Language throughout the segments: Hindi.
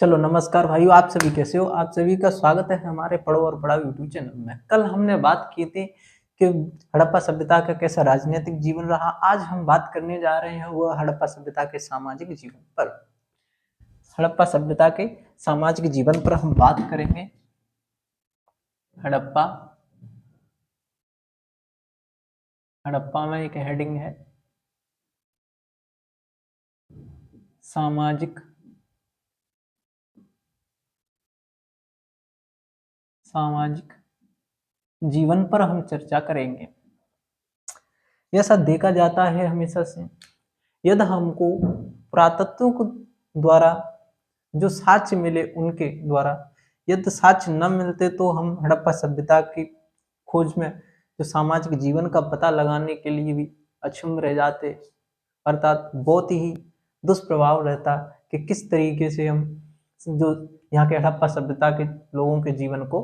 चलो नमस्कार भाइयों, आप सभी कैसे हो? आप सभी का स्वागत है हमारे पढ़ो और पढ़ाओ यूट्यूब चैनल में। कल हमने बात की थी कि हड़प्पा सभ्यता का कैसा राजनीतिक जीवन रहा। आज हम बात करने जा रहे हैं वो हड़प्पा सभ्यता के सामाजिक जीवन पर। हड़प्पा सभ्यता के सामाजिक जीवन पर हम बात करेंगे। हड़प्पा हड़प्पा में एक हेडिंग है सामाजिक सामाजिक जीवन पर हम चर्चा करेंगे। ऐसा देखा जाता है हमेशा से, यदि हमको पुरातत्व को द्वारा जो साक्ष्य मिले उनके द्वारा, यदि साक्ष्य न मिलते तो हम हड़प्पा सभ्यता की खोज में जो सामाजिक जीवन का पता लगाने के लिए भी अक्षम रह जाते। अर्थात बहुत ही दुष्प्रभाव रहता कि किस तरीके से हम जो यहाँ के हड़प्पा सभ्यता के लोगों के जीवन को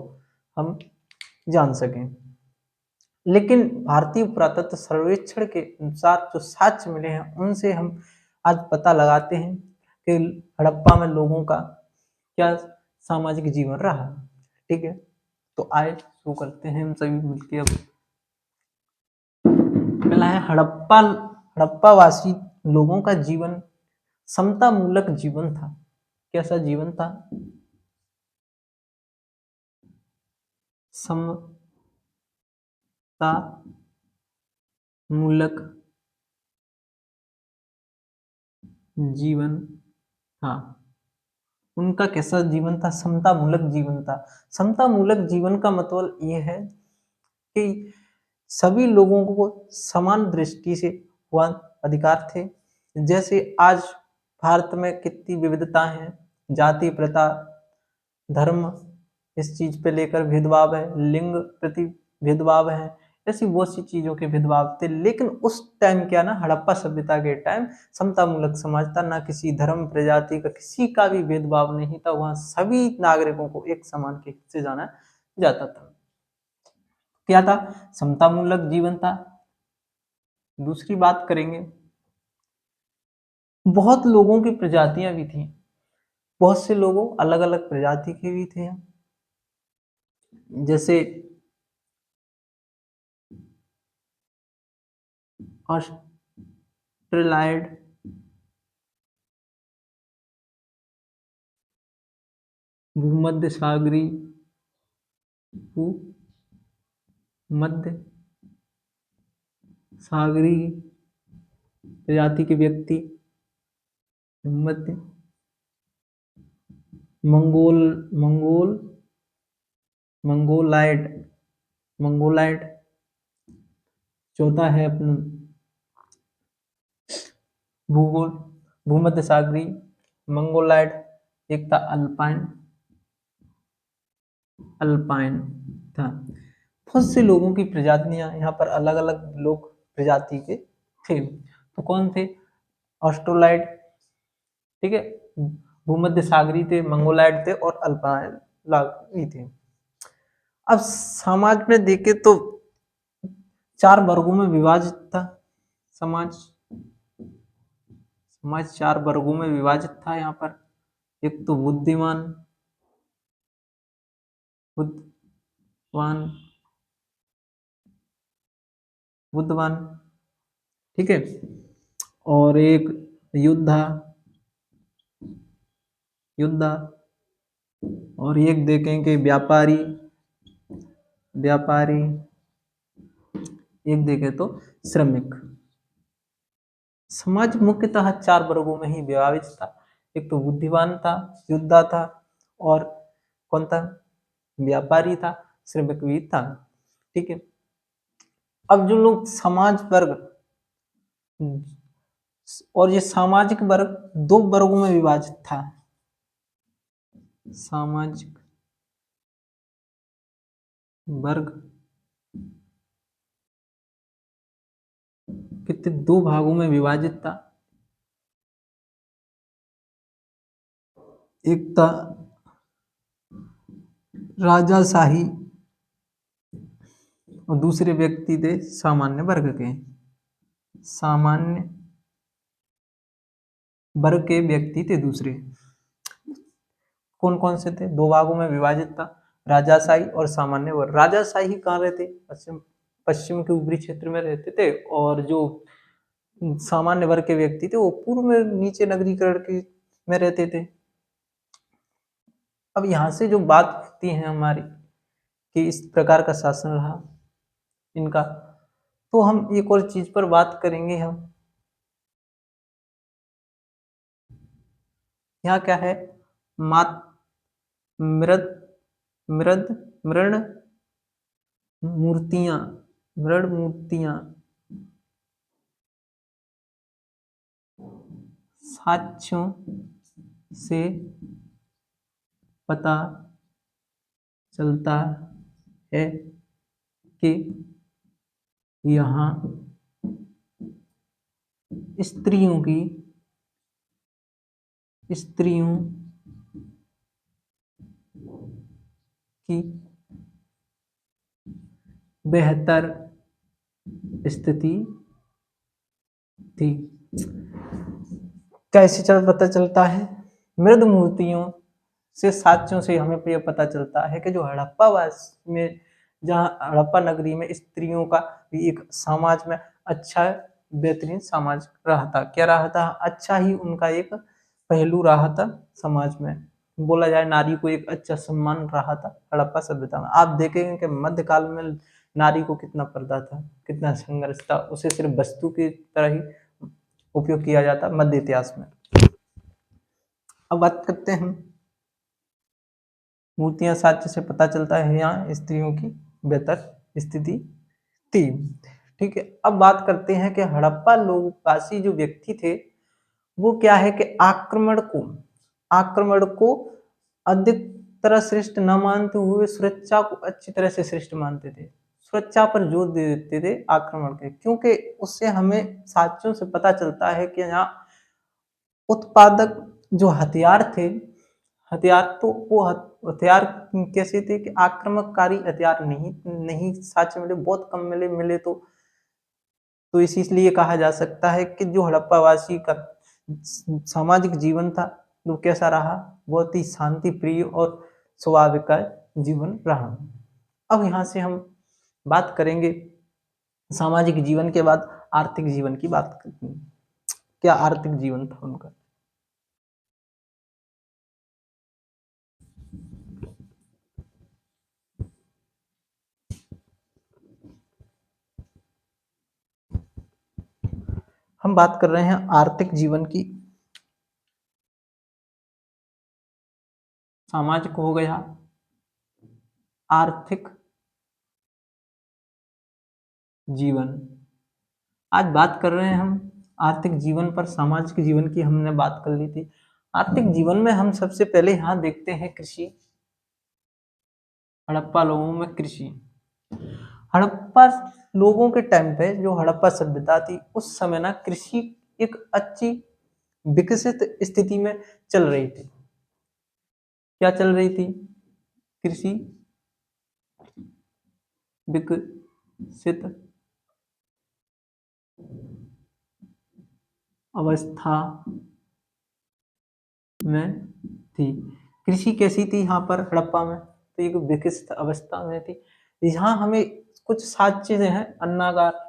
हम जान सकें। लेकिन भारतीय पुरातत्व सर्वेक्षण के अनुसार जो साक्ष्य मिले हैं उनसे हम आज पता लगाते हैं कि हड़प्पा में लोगों का क्या सामाजिक जीवन रहा। ठीक है, तो आए शुरू करते हैं हम सभी मिलकर। अब पहला है हड़प्पा वासी लोगों का जीवन समता मूलक जीवन था। कैसा जीवन था? समता मूलक जीवन था। उनका कैसा जीवन था? समता मूलक जीवन था। समता मूलक जीवन का मतलब यह है कि सभी लोगों को समान दृष्टि से हुआ अधिकार थे। जैसे आज भारत में कितनी विविधता है, जाति प्रथा, धर्म, इस चीज पे लेकर भेदभाव है, लिंग प्रति भेदभाव है, ऐसी बहुत सी चीजों के भेदभाव थे। लेकिन उस टाइम क्या ना, हड़प्पा सभ्यता के टाइम समतामूलक समाज था। ना किसी धर्म प्रजाति का किसी का भी भेदभाव नहीं था। वहां सभी नागरिकों को एक समान के से जाना जाता था। क्या था? समतामूलक जीवन था। दूसरी बात करेंगे, बहुत लोगों की प्रजातियां भी थी। बहुत से लोगों अलग अलग प्रजाति के भी थे। जैसे ऑस्ट्रेलाइड, भूमध्य सागरी, भूमध्य सागरी प्रजाति के व्यक्ति, मध्य मंगोल मंगोल मंगोलाइड मंगोलाइड। चौथा है अपना भूगोल भूमध्य सागरी, मंगोलाइड। एक था अल्पाइन अल्पाइन था। बहुत से लोगों की प्रजातियां यहाँ पर अलग अलग लोग प्रजाति के थे। तो कौन थे? ऑस्ट्रोलाइड, ठीक है, भूमध्य सागरी थे, मंगोलाइड थे और अल्पाइन थे। अब समाज में देखे तो 4 वर्गों में विभाजित था। समाज समाज 4 वर्गों में विभाजित था यहाँ पर। एक तो बुद्धिमान बुद्धवान बुद्धवान, ठीक है, और एक युद्धा युद्धा, और एक देखेंगे व्यापारी व्यापारी, एक देखें तो श्रमिक। समाज मुख्यतः 4 वर्गों में ही विभाजित था। एक तो बुद्धिमान था, योद्धा था, और कौन था? व्यापारी था, श्रमिक भी था। ठीक है, अब जो लोग समाज वर्ग, और ये सामाजिक वर्ग 2 वर्गों में विभाजित था। सामाजिक वर्ग कितने 2 भागों में विभाजित था। एक था राजाशाही और दूसरे व्यक्ति थे सामान्य वर्ग के। सामान्य वर्ग के व्यक्ति थे दूसरे। कौन कौन से थे? दो भागों में विभाजित था, राजाशाही और सामान्य वर्ग। राजाशाही कहाँ रहते? पश्चिम पश्चिम के ऊपरी क्षेत्र में रहते थे, और जो सामान्य वर्ग के व्यक्ति थे वो पूर्व में नीचे नगरीकरण के में रहते थे। अब यहाँ से जो बात होती है हमारी कि इस प्रकार का शासन रहा इनका, तो हम एक और चीज पर बात करेंगे। हम यहाँ क्या है? मात मृद मृद मृण मूर्तियां, मृण मूर्तियां साक्ष्यों से पता चलता है कि यहाँ स्त्रियों की बेहतर स्थिति थी। कैसे पता चलता है? मृद मूर्तियों से, साक्ष्यों से हमें यह पता चलता है कि जो हड़प्पावास में, जहाँ हड़प्पा नगरी में स्त्रियों का भी एक समाज में अच्छा बेहतरीन समाज रहा था। क्या रहा था? अच्छा ही उनका एक पहलू रहा था समाज में। बोला जाए नारी को एक अच्छा सम्मान रहा था हड़प्पा सभ्यता में। आप देखेंगे कि मध्यकाल में नारी को कितना पर्दा था, कितना संघर्ष था, उसे सिर्फ वस्तु की तरह ही उपयोग किया जाता मध्य इतिहास में। अब बात करते हैं, मूर्तियां साक्ष्य से पता चलता है यहाँ स्त्रियों की बेहतर स्थिति थी। ठीक है, अब बात करते हैं कि हड़प्पा लोगवासी जो व्यक्ति थे वो क्या है कि आक्रमण को अधिक तरह श्रेष्ठ न मानते हुए सुरक्षा को अच्छी तरह से श्रेष्ठ मानते थे। सुरक्षा पर जोर दे देते थे आक्रमण के, क्योंकि उससे हमें साक्ष्यों से पता चलता है कि यहाँ उत्पादक जो हथियार थे, हथियार तो वो हथियार कैसे थे कि आक्रमणकारी हथियार नहीं नहीं साक्ष्य मिले, बहुत कम मिले तो इसलिए कहा जा सकता है कि जो हड़प्पावासी का सामाजिक जीवन था वो कैसा रहा? बहुत ही शांति प्रिय और स्वाभाविक का जीवन रहा। अब यहाँ से हम बात करेंगे सामाजिक जीवन के बाद आर्थिक जीवन की बात करते हैं। क्या आर्थिक जीवन था उनका? हम बात कर रहे हैं आर्थिक जीवन की। सामाजिक हो गया, आर्थिक जीवन। आज बात कर रहे हैं हम आर्थिक जीवन पर। सामाजिक जीवन की हमने बात कर ली थी। आर्थिक जीवन में हम सबसे पहले यहाँ देखते हैं कृषि। हड़प्पा लोगों में कृषि। हड़प्पा लोगों के टाइम पे जो हड़प्पा सभ्यता थी उस समय ना कृषि एक अच्छी विकसित स्थिति में चल रही थी। क्या चल रही थी? कृषि विकसित अवस्था में थी। कृषि कैसी थी यहाँ पर हड़प्पा में? तो एक विकसित अवस्था में थी। यहाँ हमें कुछ साक्ष्य हैं। अन्नागार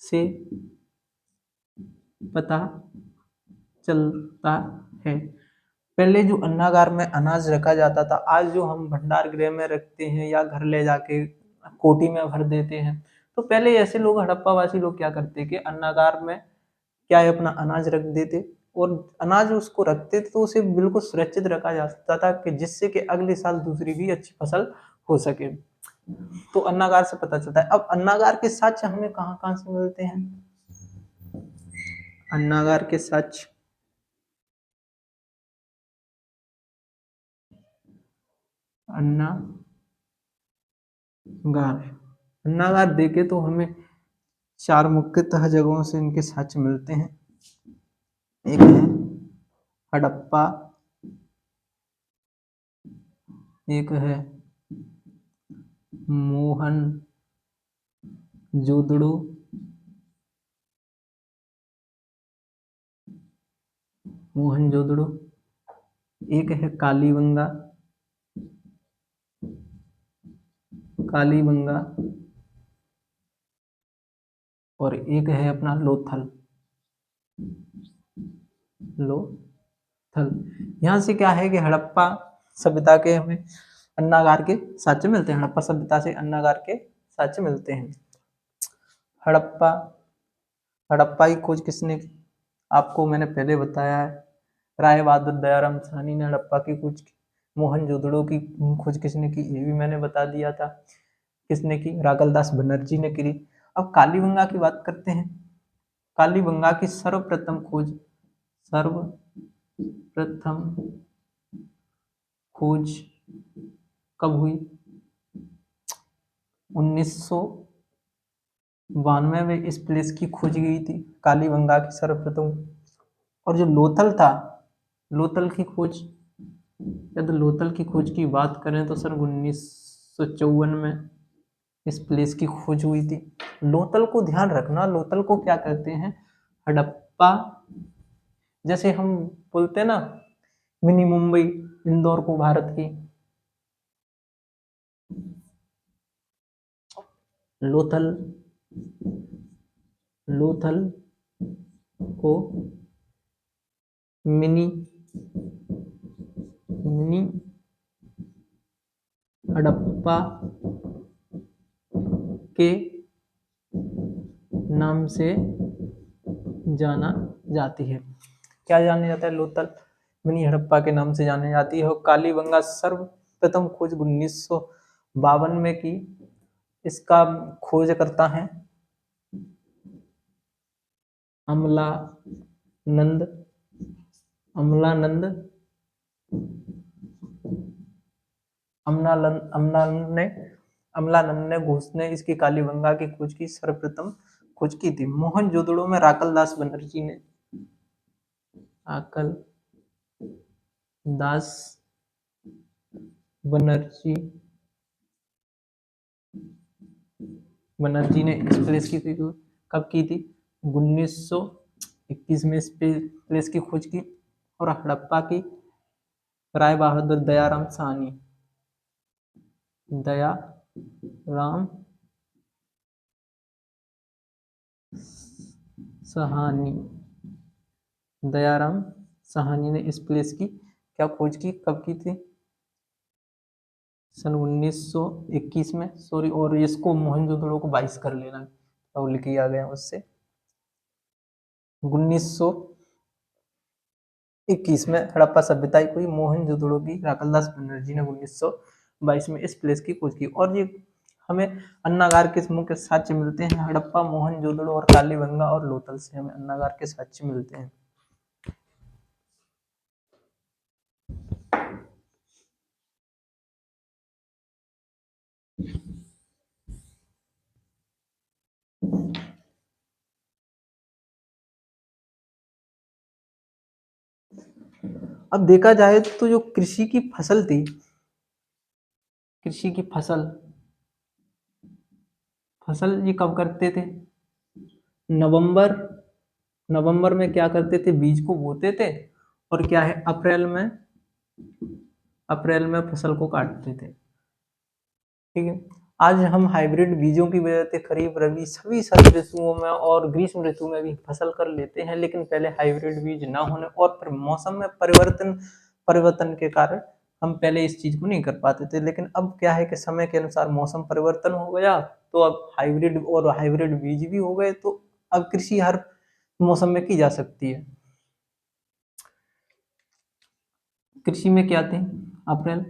से पता चलता है। पहले जो अन्नागार में अनाज रखा जाता था, आज जो हम भंडार गृह में रखते हैं या घर ले जाके कोठी में भर देते हैं, तो पहले ऐसे लोग हड़प्पावासी लोग क्या करते कि अन्नागार में क्या है अपना अनाज रख देते, और अनाज उसको रखते थे तो उसे बिल्कुल सुरक्षित रखा जा सकता था कि जिससे कि अगले साल दूसरी भी अच्छी फसल हो सके। तो अन्नागार से पता चलता है। अब अन्नागार के साक्ष्य हमें कहाँ कहाँ से मिलते हैं? अन्नागार के साक्ष्य अन्नागार देखे तो हमें चार मुख्यतः जगहों से इनके साक्ष्य मिलते हैं। एक है हड़प्पा, एक है मोहन जोदड़ो, मोहनजोदड़ो, एक है कालीबंगा, कालीबंगा, और एक है अपना लोथल, लोथल। यहाँ से क्या है कि हड़प्पा सभ्यता के हमें अन्नागार के साक्ष्य मिलते हैं, हड़प्पा सभ्यता से अन्नागार के साक्ष्य मिलते हैं। हड़प्पा, हड़प्पा की खोज किसने की? आपको मैंने पहले बताया है, राय बहादुर दयाराम साहनी ने हड़प्पा की खोज की। मोहनजोदड़ो की खोज किसने की? ये भी मैंने बता दिया था। किसने की? राकलदास बनर्जी ने की। अब कालीबंगा की बात करते हैं। कालीबंगा की सर्वप्रथम खोज कब हुई? 1992 में इस प्लेस की खोज गई थी, कालीबंगा की सर्वप्रथम। और जो लोथल था, लोथल की खोज, यदि लोथल की खोज की बात करें तो सन 1954 में इस प्लेस की खोज हुई थी। लोथल को ध्यान रखना, लोथल को क्या कहते हैं? हड़प्पा, जैसे हम बोलते हैं ना मिनी मुंबई, इंदौर को भारत की, लोथल, लोथल को मिनी हड़प्पा के नाम से जाना जाती है। क्या जाना जाता है? लोथल मिनी हड़प्पा के नाम से जानी जाती है। और कालीबंगा सर्वप्रथम खोज 1952 में की। इसका खोज करता है अमलानंद, अमलानंद, अमलानंद ने घोष ने इसकी कालीबंगा की खोज की, सर्वप्रथम खोज की थी। मोहनजोदड़ो में राकलदास बनर्जी ने, राकल दास बनर्जी बनर्जी ने इस प्लेस की कब की थी? 1921 में इस प्लेस की खोज की। और हड़प्पा की राय बहादुर दयाराम साहनी, दयाराम साहनी, दयाराम साहनी ने इस प्लेस की क्या खोज की? कब की थी? सन 1921 में। सॉरी, और इसको मोहनजोदड़ो को 22 कर लेना, और लिख किया गया उससे। 1921 में हड़प्पा सभ्यता हुई, मोहनजोदड़ो की राकलदास बनर्जी ने 1922 में इस प्लेस की खोज की। और ये हमें अन्नागार के मुख्य साक्ष्य मिलते हैं, हड़प्पा, मोहनजोदड़ो और कालीबंगा और लोथल से हमें अन्नागार के साक्ष्य मिलते हैं। अब देखा जाए तो जो कृषि की फसल थी, कृषि की फसल ये कब करते थे? नवंबर, नवंबर में क्या करते थे? बीज को बोते थे, और क्या है, अप्रैल में फसल को काटते थे। ठीक है। आज हम हाइब्रिड बीजों की वजह से खरीफ, रबी सभी शरद ऋतुओं में और ग्रीष्म ऋतु में भी फसल कर लेते हैं, लेकिन पहले हाइब्रिड बीज ना होने और फिर मौसम में परिवर्तन के कारण हम पहले इस चीज को नहीं कर पाते थे। लेकिन अब क्या है कि समय के अनुसार मौसम परिवर्तन हो गया, तो अब हाइब्रिड बीज भी हो गए, तो अब कृषि हर मौसम में की जा सकती है। कृषि में क्या थे? अप्रैल।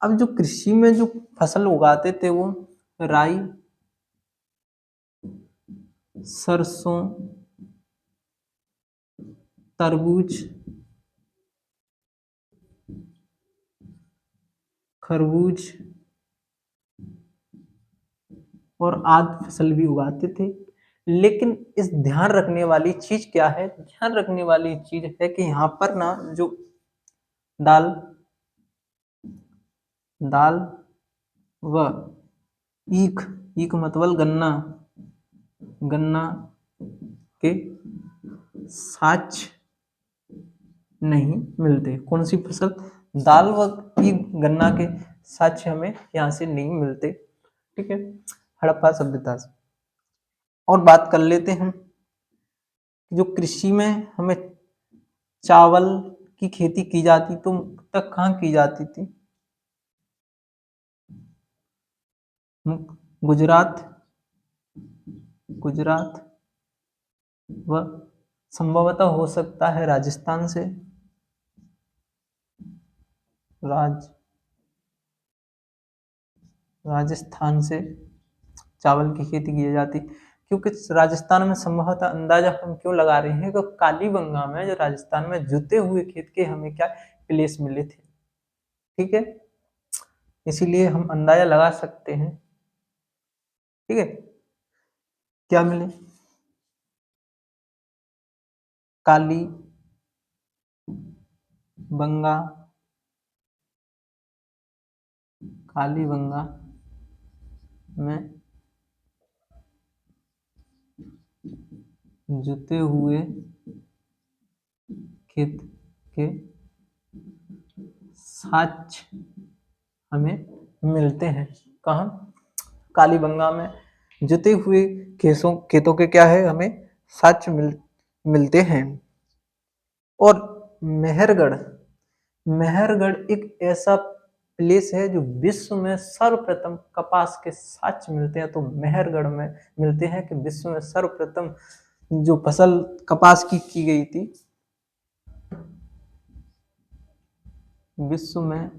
अब जो कृषि में जो फसल उगाते थे वो राई, सरसों, तरबूज, खरबूज और आदि फसल भी उगाते थे। लेकिन इस ध्यान रखने वाली चीज क्या है? ध्यान रखने वाली चीज है कि यहाँ पर ना जो दाल दाल व ईख, ईख मतलब गन्ना, गन्ना के साक्ष्य नहीं मिलते। कौन सी फसल? दाल व की गन्ना के साक्ष्य हमें यहाँ से नहीं मिलते। ठीक है, हड़प्पा सभ्यता से। और बात कर लेते हैं जो कृषि में हमें चावल की खेती की जाती तो तक कहाँ की जाती थी? गुजरात, गुजरात व संभवतः हो सकता है राजस्थान से, राजस्थान से चावल की खेती की जाती। क्योंकि राजस्थान में संभवतः अंदाजा हम क्यों लगा रहे हैं कि कालीबंगा में जो राजस्थान में जुते हुए खेत के हमें क्या प्लेस मिले थे। ठीक है, इसीलिए हम अंदाजा लगा सकते हैं। ठीक है, क्या मिले? काली बंगा, कालीबंगा में जुते हुए खेत के साक्ष्य हमें मिलते हैं। कहाँ? कालीबंगा में जुते हुए खेतों के क्या है, हमें साक्ष्य मिलते हैं। और मेहरगढ़, मेहरगढ़ एक ऐसा प्लेस है जो विश्व में सर्वप्रथम कपास के साक्ष्य मिलते हैं। तो मेहरगढ़ में मिलते हैं कि विश्व में सर्वप्रथम जो फसल कपास की गई थी, विश्व में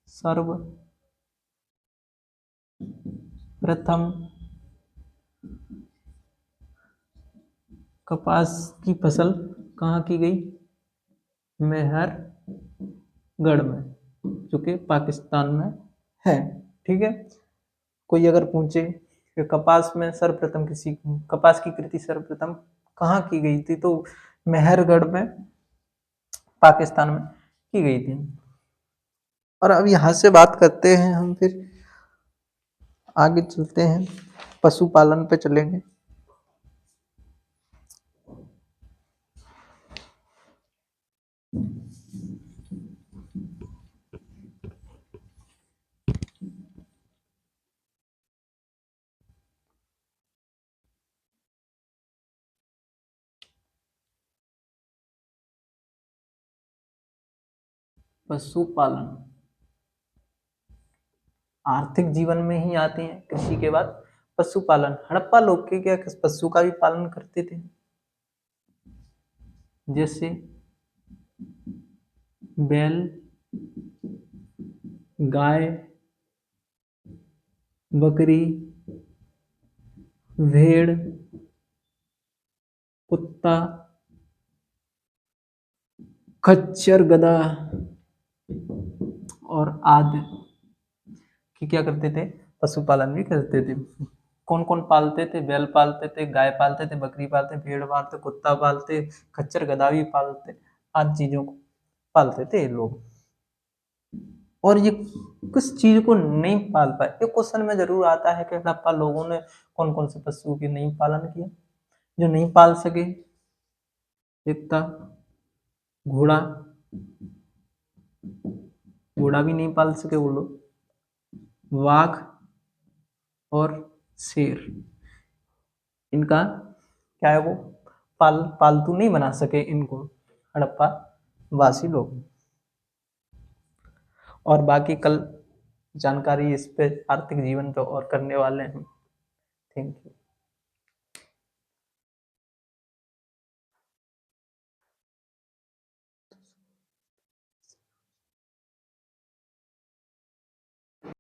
सर्वप्रथम कपास की फसल कहाँ की गई? मेहरगढ़ में, जो कि पाकिस्तान में है। ठीक है, कोई अगर पूछे कि कपास में सर्वप्रथम कपास की कृति सर्वप्रथम कहाँ की गई थी, तो मेहरगढ़ में पाकिस्तान में की गई थी। और अब यहाँ से बात करते हैं हम, फिर आगे चलते हैं, पशुपालन पे चलेंगे। पशुपालन आर्थिक जीवन में ही आते हैं। कृषि के बाद पशुपालन, हड़प्पा लोग के क्या पशु का भी पालन करते थे, जैसे बैल, गाय, बकरी, भेड़, कुत्ता, खच्चर, गधा और आदि की क्या करते थे? पशुपालन भी करते थे। कौन कौन पालते थे? बैल पालते थे, गाय पालते थे, बकरी पालते, भेड़ पालते, कुत्ता पालते, खच्चर गधा भी पालते, आदि चीजों को पालते थे लोग। और ये किस चीज को नहीं पाल पाए? ये क्वेश्चन में जरूर आता है कि हड़प्पा लोगों ने कौन कौन से पशुओं की नहीं पालन किया, जो नहीं पाल सके। एक था घोड़ा, घोड़ा भी नहीं पाल सके वो लोग। वाघ और शेर, इनका क्या है, वो पालतू नहीं बना सके इनको हड़प्पा वासी लोग। और बाकी कल जानकारी इस पे आर्थिक जीवन पे और करने वाले हैं। Thank you.